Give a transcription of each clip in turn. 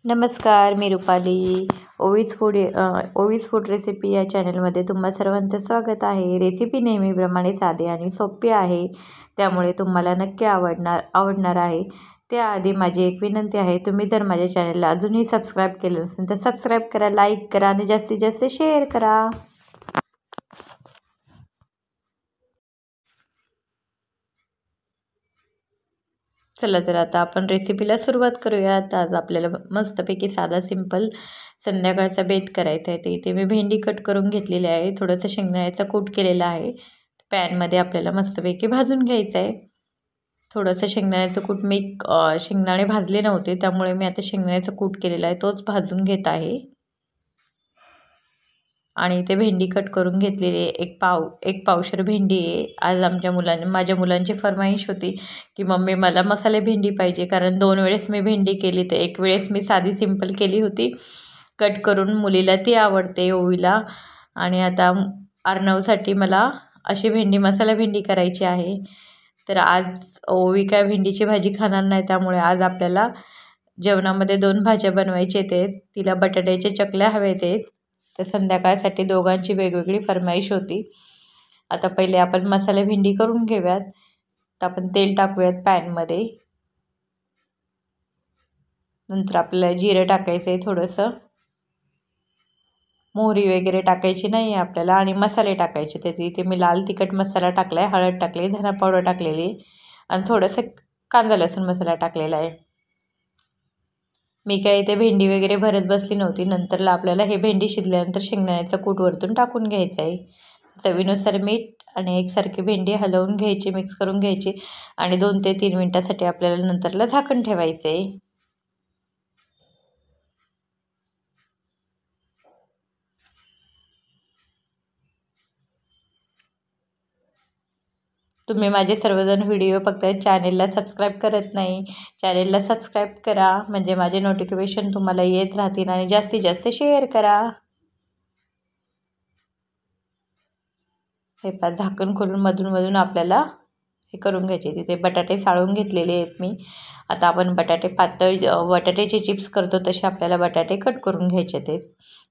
नमस्कार, मी Rupali. ओवीज food recipe या चॅनलमध्ये तुम्हा सर्वांचं स्वागत आहे. रेसिपी नेहमीप्रमाणे साधी आणि सोपी आहे, त्यामुळे तुम्हाला नक्की आवडणार आहे. त्याआधी माझी एक विनंती आहे, तुम्ही जर माझ्या चॅनलला अजूनही सबस्क्राईब केलं नसेल तर सबस्क्राईब करा, लाईक करा आणि जास्तीत जास्त शेअर करा. चला तर आता आपण रेसिपीला सुरुवात करूयात. आज आपल्याला मस्तपैकी साधा सिंपल संध्याकाळचा बेत करायचा आहे. ते इथे मी भेंडी कट करून घेतलेली आहे. थोडंसं शेंगदाण्याचा कूट केलेला आहे. पॅनमध्ये आपल्याला मस्तपैकी भाजून घ्यायचं आहे. थोडंसं शेंगदाण्याचं कूट मी शेंगदाणे भाजले नव्हते, त्यामुळे मी आता शेंगदाण्याचा कूट केलेला आहे तोच भाजून घेत आहे. आणि इथे भेंडी कट करून घेतलेली आहे. एक पावशर भेंडी आहे. आज माझ्या मुलांची फरमाईश होती की मम्मी मला मसाले भेंडी पाहिजे, कारण 2 वेळेस मी भेंडी केली. तर एक वेळेस मी साधी सिंपल केली होती कट करून, मुलीला ती आवडते ओवीला. आणि आता अर्णवसाठी मला अशी मसाला भेंडी करायची आहे. तर आज ओवी काय भेंडीची भाजी खाणार नाही, त्यामुळे आज आपल्याला जेवणामध्ये 2 भाज्या बनवायचे आहेत. तिला बटाट्याच्या चकल्या हव्यात आहेत. तर संध्याकाळसाठी दोघांची वेगवेगळी फरमाईश होती. आता पहिले आपण मसाला भेंडी करून घेऊयात. तर आपण तेल टाकूयात पॅनमध्ये. नंतर आपल्याला जिरं टाकायचं आहे, थोडंसं मोहरी वगैरे टाकायची नाही आहे आपल्याला, आणि मसाले टाकायचे. तर इथे मी लाल तिखट मसाला टाकला आहे, हळद टाकली, धना पावडर टाकलेली आणि थोडंसं कांदा लसूण मसाला टाकलेला आहे. मी काय इथे भेंडी वगैरे भरत बसली नव्हती. नंतरला आपल्याला हे भेंडी शिजल्यानंतर शेंगदाण्याचं कूट वरतून टाकून घ्यायचं आहे. चवीनुसार मीठ आणि एकसारखी भेंडी हलवून घ्यायची, मिक्स करून घ्यायची आणि 2 ते 3 मिनटासाठी आपल्याला नंतरला झाकण ठेवायचं आहे. तुम्ही माझे सर्वजण व्हिडिओ बघताय, चॅनेलला सबस्क्राईब करत नाही, चॅनेलला सबस्क्राईब करा, म्हणजे माझे नोटिफिकेशन तुम्हाला येत राहतील. आणि जास्तीत जास्त शेअर करा. हे पा झाकण खोलून मधून आपल्याला हे करून घ्यायचे. तिथे बटाटे साळून घेतलेले आहेत मी. आता आपण बटाट्याचे चिप्स करतो तसे आपल्याला बटाटे कट करून घ्यायचे आहेत.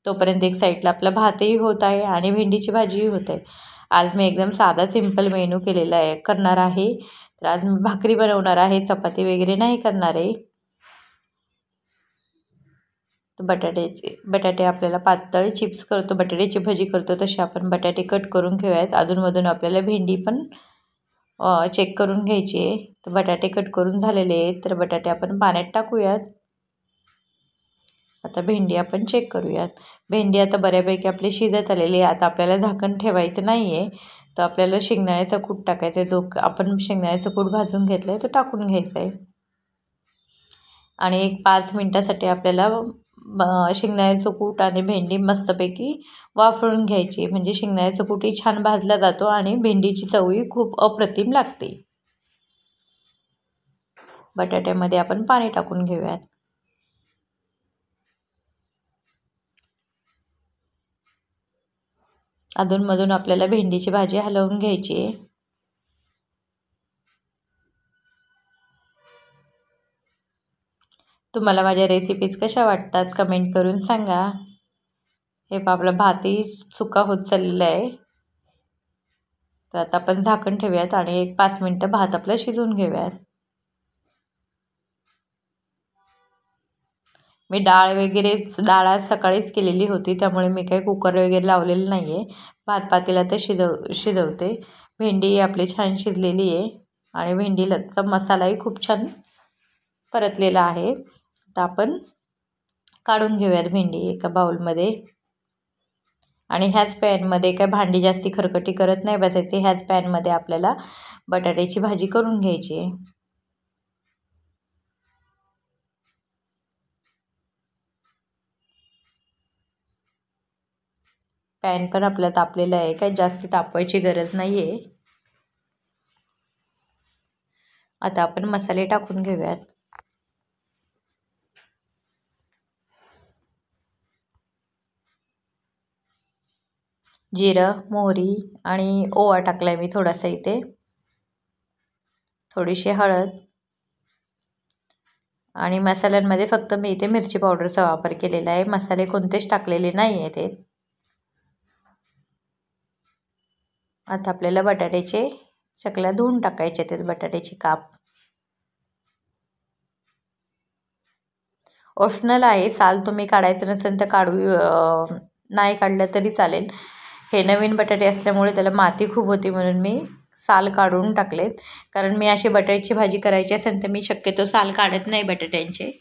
तोपर्यंत एक साईडला आपला भातही होत आहे आणि भेंडीची भाजीही होत आहे. आज मी एकदम साधा सिंपल मेनू करणार आहे. तर आज मी भाकरी बनवणार आहे, चपाती वगैरे नाही करणार आहे. बटाटे आपल्याला पातळ चिप्स करतो, बटाट्याची भाजी करतो तसे आपण बटाटे कट करून घेऊयात. अधूनमधून आपल्याला भेंडी पण चेक करून घ्यायची आहे. तर बटाटे कट करून झालेले आहेत, तर बटाटे आपण पाण्यात टाकूयात. आता भेंडी आपण चेक करूयात. भेंडी आता बऱ्यापैकी आपली शिजत आलेली आहे. आता आपल्याला झाकण ठेवायचं नाही आहे. तर आपल्याला शेंगदाण्याचा कूट टाकायचा आहे. आपण शेंगदाण्याचा कूट भाजून घेतला आहे तो टाकून घ्यायचा आहे. आणि एक 5 मिनटासाठी आपल्याला शेंगदाण्याचं कूट आणि भेंडी मस्तपैकी वाफळून घ्यायची, म्हणजे शेंगदाण्याचा कूटही छान भाजला जातो आणि भेंडीची चवही खूप अप्रतिम लागते. बटाट्यामध्ये आपण पाणी टाकून घेऊयात. अधूनमधून आपल्याला भेंडीची भाजी हलवून घ्यायची आहे. तुम्हाला माझ्या रेसिपीज कशा वाटतात कमेंट करून सांगा. हे आपला भातही सुका होत चाललेला आहे. तर आता आपण झाकण ठेवूयात आणि एक 5 मिनटं भात आपला शिजवून घेऊयात. मी डाळ आज सकाळीच केलेली होती, त्यामुळे मी काही कुकर वगैरे लावलेलं नाही आहे. भात पातेल्यात शिजवते. भेंडी आपली छान शिजलेली आहे आणि भेंडीचा मसालाही खूप छान परतलेला आहे. आता आपण काढून घेऊयात भेंडी एका बाउलमध्ये. आणि ह्याच पॅनमध्ये काय भांडी जास्ती खरकटी करत नाही बसायची. ह्याच पॅनमध्ये आपल्याला बटाट्याची भाजी करून घ्यायची आहे. पॅन पण आपला तापलेला आहे, काय जास्त तापवायची गरज नाही आहे. आता आपण मसाले टाकून घेऊयात. जिरं, मोहरी आणि ओवा टाकला आहे मी थोडासा इथे. थोडीशी हळद, आणि मसाल्यांमध्ये फक्त मी इथे मिरची पावडरचा वापर केलेला आहे, मसाले कोणतेच टाकलेले नाही आहेत. आता आपल्याला बटाट्याचे चकल्या धुवून टाकायचे आहेत, बटाट्याचे काप. ऑप्शनल आहे, साल तुम्ही काढायचं नसेल तर नाही काढलं तरी चालेल. हे नवीन बटाटे असल्यामुळे त्याला माती खूप होती म्हणून मी साल काढून टाकलेत. कारण मी अशी बटाट्याची भाजी करायची असेल तर मी शक्यतो साल काढत नाही बटाट्यांचे.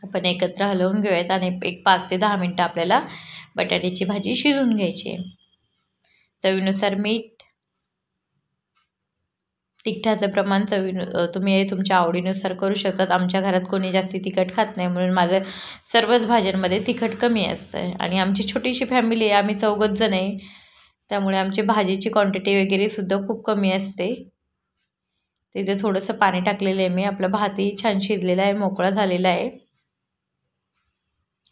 आपण एकत्र हलवून घेऊयात आणि एक 5 ते 10 मिनटं आपल्याला बटाट्याची भाजी शिजवून घ्यायची आहे. चवीनुसार मीठ, तिखटाचं प्रमाण तुम्ही तुमच्या आवडीनुसार करू शकतात. आमच्या घरात कोणी जास्त तिखट खात नाही म्हणून माझं सर्वच भाज्यांमध्ये तिखट कमी असतं. आणि आमची छोटीशी फॅमिली आहे, आम्ही 4 जण आहे, त्यामुळे आमची भाजीची क्वांटिटी वगैरे सुद्धा खूप कमी असते. तिथे थोडंसं पाणी टाकलेलं आहे मी. आपला भातही छान शिजलेला आहे, मोकळा झालेला आहे.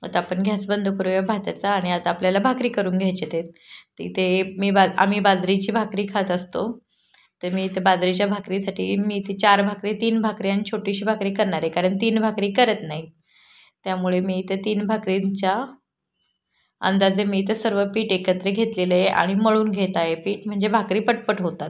आता आपण गॅस बंद करूया भाताचा आणि आता आपल्याला भाकरी करून घ्यायचे ते. तिथे आम्ही बाजरीची भाकरी खात असतो, तर मी इथे बाजरीच्या भाकरीसाठी मी इथे 3 भाकरी आणि छोटीशी भाकरी करणार आहे. कारण 3 भाकरी करत नाही, त्यामुळे मी इथे 3 भाकरींच्या अंदाजे मी इथे सर्व पीठ एकत्र घेतलेलं आहे आणि मळून घेत आहे पीठ, म्हणजे भाकरी पटपट होतात.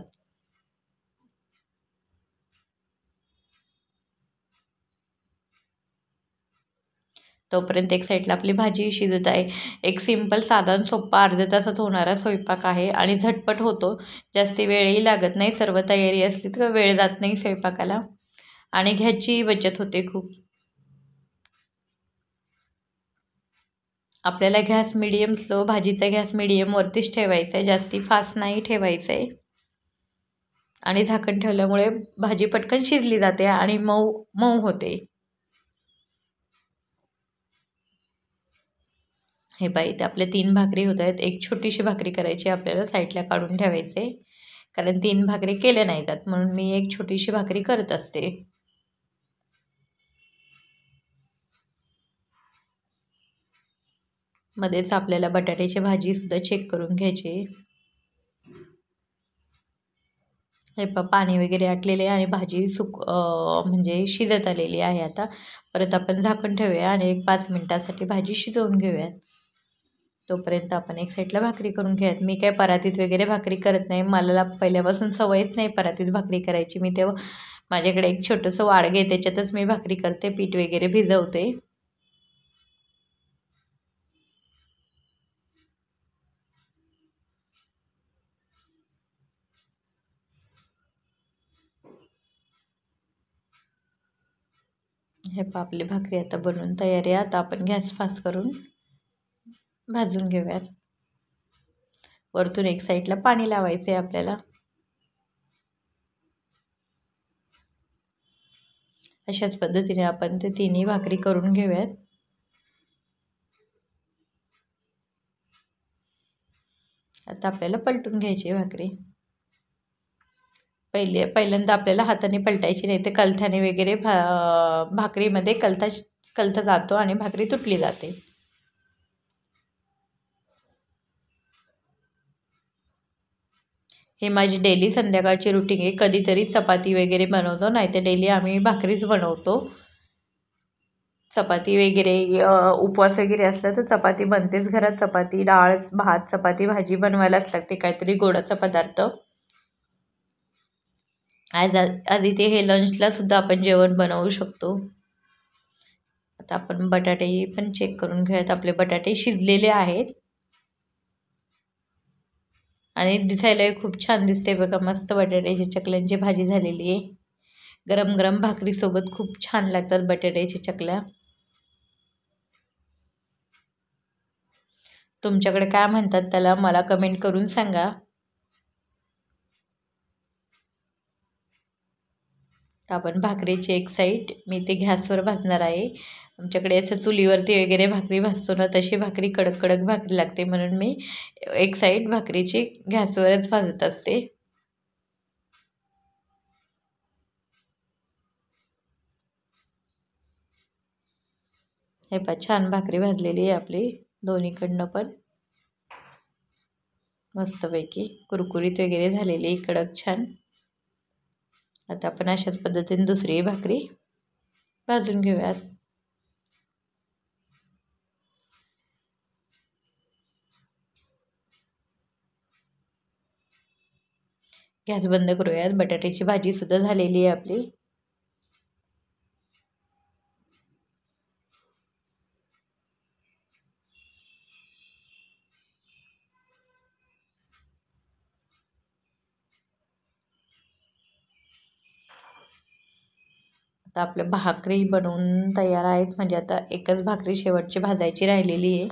तोपर्यंत एक साईडला आपली भाजी शिजत आहे. एक सिंपल साधा सोप्पा अर्ध्या तासात होणारा स्वयंपाक आहे आणि झटपट होतो, जास्त वेळही लागत नाही. सर्व तयारी असली तर वेळ जात नाही स्वयंपाकाला आणि गॅसची बचत होते खूप. आपल्याला गॅस मिडियम स्लो, भाजीचा गॅस मिडियमवरतीच ठेवायचा आहे, जास्ती फास्ट नाही ठेवायचं आहे. आणि झाकण ठेवल्यामुळे भाजी पटकन शिजली जाते आणि मऊ मऊ होते. हे बाई, इथे आपल्या 3 भाकरी होत आहेत. एक छोटीशी भाकरी करायची आपल्याला, साईडला काढून ठेवायचे, कारण 3 भाकरी केल्या नाही जात म्हणून मी एक छोटीशी भाकरी करत असते. मध्येच आपल्याला बटाट्याची भाजी सुद्धा चेक करून घ्यायची. हे पाणी वगैरे आटलेले आहे आणि भाजी म्हणजे शिजत आलेली आहे. आता परत आपण झाकण ठेवूया आणि एक 5 मिनिटासाठी भाजी शिजवून घेऊयात. तोपर्यंत आपण एक साईडला भाकरी करून घ्यायत. मी काय परातीत वगैरे भाकरी करत नाही, मला पहिल्यापासून सवयच नाही परातीत भाकरी करायची. मी तेव्हा माझ्याकडे एक छोटंसं वाडगे, त्याच्यातच मी भाकरी करते, पीठ वगैरे भिजवते. हे आपली भाकरी आता बनवून तयार आहे. आता आपण गॅस फास्ट करून भाजून घेऊयात. वरतून एक साईडला पाणी लावायचं आहे आपल्याला. अशाच पद्धतीने आपण ते 3ही भाकरी करून घेऊयात. आता आपल्याला पलटून घ्यायची भाकरी. पहिल्यांदा आपल्याला हाताने पलटायची नाही, ते कलथ्याने वगैरे भाकरीमध्ये कलथा जातो आणि भाकरी तुटली जाते. हे माझी डेली संध्याकाळची रुटीन आहे. कधीतरी चपाती वगैरे बनवतो, नाही तर डेली आम्ही भाकरीच बनवतो. चपाती वगैरे उपवास वगैरे असला तर चपाती बनतेच घरात. चपाती, डाळ, भात, चपाती, भाजी बनवायलाच लागते, काहीतरी गोडाचा पदार्थ. आज इथे हे लंचला सुद्धा आपण जेवण बनवू शकतो. आता आपण बटाटे पण चेक करून घेऊयात. आपले बटाटे शिजलेले आहेत आणि दिसायलाही खूप छान दिसते बघा. मस्त बटाट्याची चकल्यांची भाजी झालेली आहे. गरम गरम भाकरीसोबत खूप छान लागतात बटाट्याची चकल्या. तुमच्याकडे काय म्हणतात त्याला मला कमेंट करून सांगा. आपण भाकरीची एक साईड मी ते गॅसवर भाजणार आहे. आमच्याकडे असं चुलीवरती वगैरे भाकरी भाजतो ना, तशी भाकरी कडक कडक भाकरी लागते म्हणून मी एक साईड भाकरीची गॅसवरच भाजत असते. हे छान भाकरी भाजलेली आहे आपली दोन्हीकडनं पण. मस्तपैकी कुरकुरीत वगैरे झालेली कडक छान. आता आपण अशाच पद्धतीने दुसरी भाकरी भाजून घेऊयात. गॅस बंद करूयात. बटाट्याची भाजी सुद्धा झालेली आहे आपली. आता आपल्या भाकरी बनवून तयार आहेत. म्हणजे आता एकच भाकरी शेवटची भाजायची राहिलेली आहे.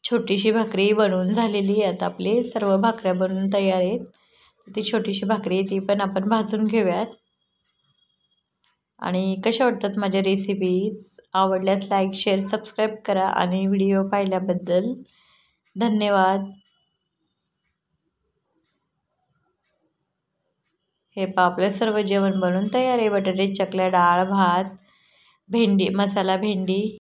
छोटीशी भाकरी बनवून झालेली आहे. आता आपली सर्व भाकऱ्या बनवून तयार आहेत. ती छोटीशी भाकरी ती पण आपण भाजून घेऊयात. आणि कशा वाटतात माझ्या रेसिपीज? आवडल्यास लाईक, शेअर, सबस्क्राईब करा. आणि व्हिडिओ पाहिल्याबद्दल धन्यवाद. हे आपलं सर्व जेवण बनवून तयार आहे. बटाटे चकल्या, डाळ, भात, भेंडी, मसाला भेंडी.